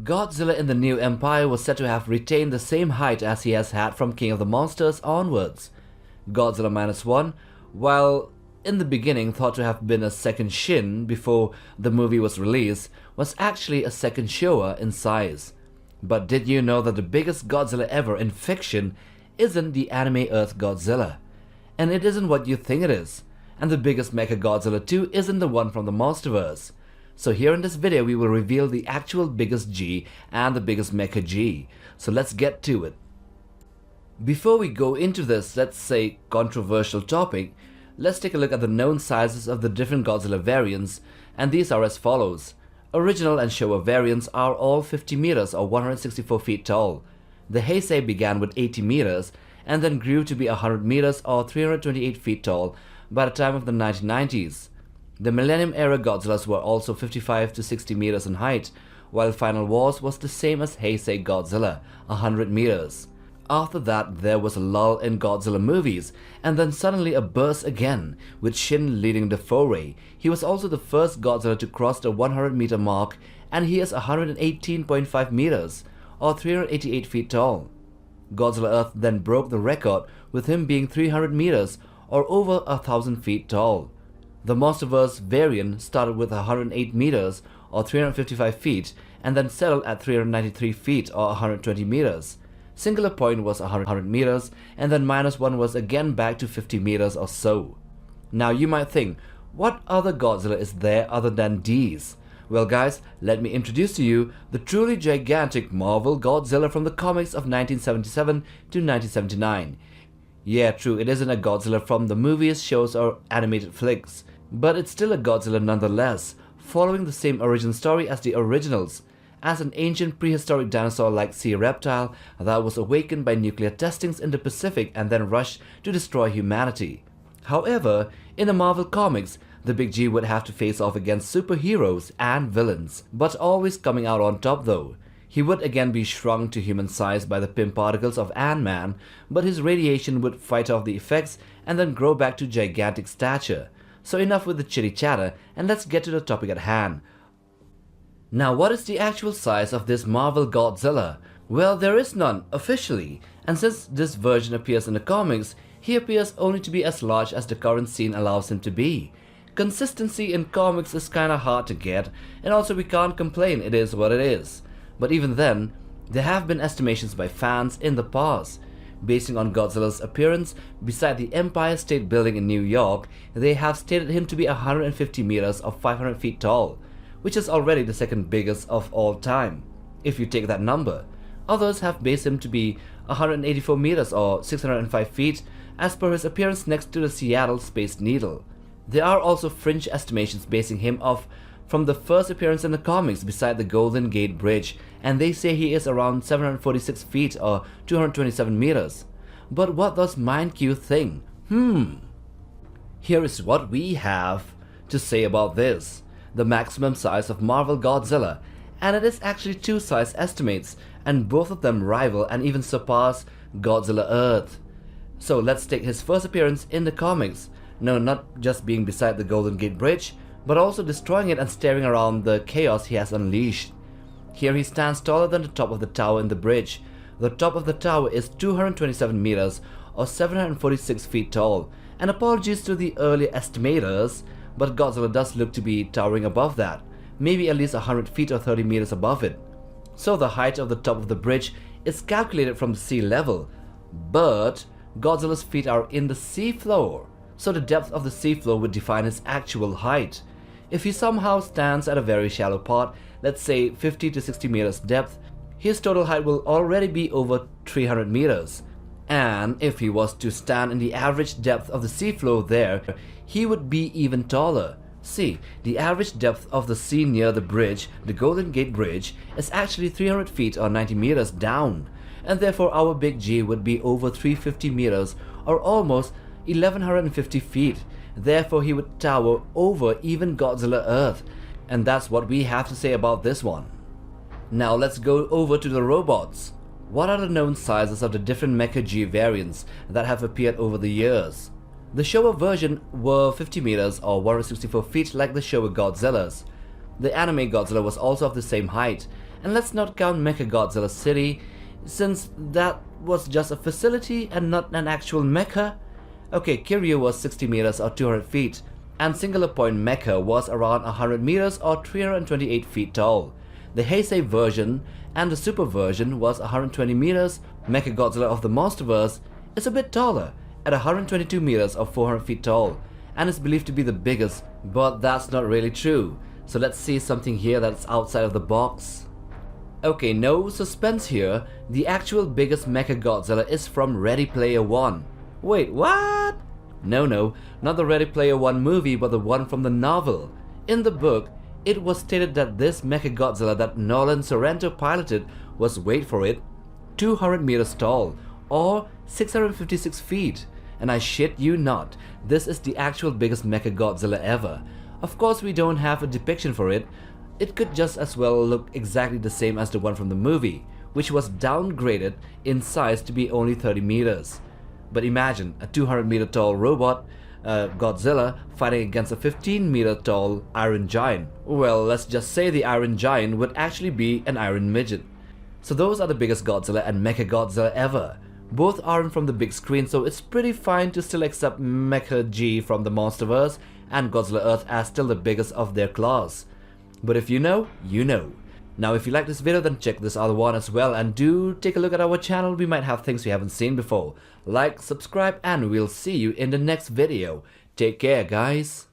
Godzilla in the New Empire was said to have retained the same height as he has had from King of the Monsters onwards. Godzilla -1, while in the beginning thought to have been a second Shin before the movie was released, was actually a second Showa in size. But did you know that the biggest Godzilla ever in fiction isn't the anime Earth Godzilla? And it isn't what you think it is. And the Biggest Mechagodzilla 2 isn't the one from the Monsterverse. So here in this video we will reveal the actual Biggest G and the Biggest Mecha G. So let's get to it. Before we go into this, let's say, controversial topic, let's take a look at the known sizes of the different Godzilla variants, and these are as follows. Original and Showa variants are all 50 meters or 164 feet tall. The Heisei began with 80 meters and then grew to be 100 meters or 328 feet tall by the time of the 1990s. The Millennium Era Godzillas were also 55 to 60 meters in height, while Final Wars was the same as Heisei Godzilla, 100 meters. After that, there was a lull in Godzilla movies, and then suddenly a burst again, with Shin leading the foray. He was also the first Godzilla to cross the 100-meter mark, and he is 118.5 meters, or 388 feet tall. Godzilla Earth then broke the record, with him being 300 meters, or over 1,000 feet tall. The Monsterverse variant started with 108 meters, or 355 feet, and then settled at 393 feet, or 120 meters. Singular point was 100 meters, and then -1 was again back to 50 meters or so. Now you might think, what other Godzilla is there other than these? Well guys, let me introduce to you the truly gigantic Marvel Godzilla from the comics of 1977 to 1979. Yeah, true, it isn't a Godzilla from the movies, shows or animated flicks, but it's still a Godzilla nonetheless, following the same origin story as the originals, as an ancient prehistoric dinosaur-like sea reptile that was awakened by nuclear testings in the Pacific and then rushed to destroy humanity. However, in the Marvel comics, the Big G would have to face off against superheroes and villains, but always coming out on top though. He would again be shrunk to human size by the Pym particles of Ant-Man, but his radiation would fight off the effects and then grow back to gigantic stature. So enough with the chitty chatter, and let's get to the topic at hand. Now what is the actual size of this Marvel Godzilla? Well, there is none, officially, and since this version appears in the comics, he appears only to be as large as the current scene allows him to be. Consistency in comics is kinda hard to get, and also we can't complain, it is what it is. But even then, there have been estimations by fans in the past. Basing on Godzilla's appearance beside the Empire State Building in New York, they have stated him to be 150 meters or 500 feet tall, which is already the second biggest of all time, if you take that number. Others have based him to be 184 meters or 605 feet as per his appearance next to the Seattle Space Needle. There are also fringe estimations basing him off from the first appearance in the comics beside the Golden Gate Bridge, and they say he is around 746 feet or 227 meters. But what does MindQ think? Here is what we have to say about this. The maximum size of Marvel Godzilla, and it is actually two size estimates, and both of them rival and even surpass Godzilla Earth. So let's take his first appearance in the comics. No, not just being beside the Golden Gate Bridge, but also destroying it and staring around the chaos he has unleashed. Here he stands taller than the top of the tower in the bridge. The top of the tower is 227 meters or 746 feet tall, and apologies to the earlier estimators, but Godzilla does look to be towering above that, maybe at least 100 feet or 30 meters above it. So the height of the top of the bridge is calculated from the sea level, but Godzilla's feet are in the sea floor, so the depth of the sea floor would define his actual height. If he somehow stands at a very shallow part, let's say 50 to 60 meters depth, his total height will already be over 300 meters. And if he was to stand in the average depth of the seafloor there, he would be even taller. See, the average depth of the sea near the bridge, the Golden Gate Bridge, is actually 300 feet or 90 meters down, and therefore our Big G would be over 350 meters or almost 1150 feet. Therefore he would tower over even Godzilla Earth, and that's what we have to say about this one. Now let's go over to the robots. What are the known sizes of the different Mecha G variants that have appeared over the years? The Showa version were 50 meters or 164 feet like the Showa Godzillas. The anime Godzilla was also of the same height, And let's not count Mechagodzilla City, since that was just a facility and not an actual mecha. Okay, Kiryu was 60 meters or 200 feet, and Singular Point Mecha was around 100 meters or 328 feet tall. The Heisei version and the Super version was 120 meters. Mechagodzilla of the Monsterverse is a bit taller, at 122 meters or 400 feet tall, and is believed to be the biggest, but that's not really true. So let's see something here that's outside of the box. Okay, no suspense here. The actual Biggest Mechagodzilla is from Ready Player One. Wait, what? No, not the Ready Player One movie, but the one from the novel. In the book, it was stated that this Mechagodzilla that Nolan Sorrento piloted was, wait for it, 200 meters tall, or 656 feet. And I shit you not, this is the actual biggest Mechagodzilla ever. Of course we don't have a depiction for it. It could just as well look exactly the same as the one from the movie, which was downgraded in size to be only 30 meters. But imagine a 200 meter tall robot, Godzilla, fighting against a 15 meter tall iron giant. Well, let's just say the iron giant would actually be an iron midget. So those are the Biggest Godzilla and Mechagodzilla ever. Both aren't from the big screen, so it's pretty fine to still accept Mecha G from the Monsterverse and Godzilla Earth as still the biggest of their class. But if you know, you know. Now if you like this video, then check this other one as well, and do take a look at our channel. We might have things we haven't seen before. Like, subscribe, and we'll see you in the next video. Take care, guys.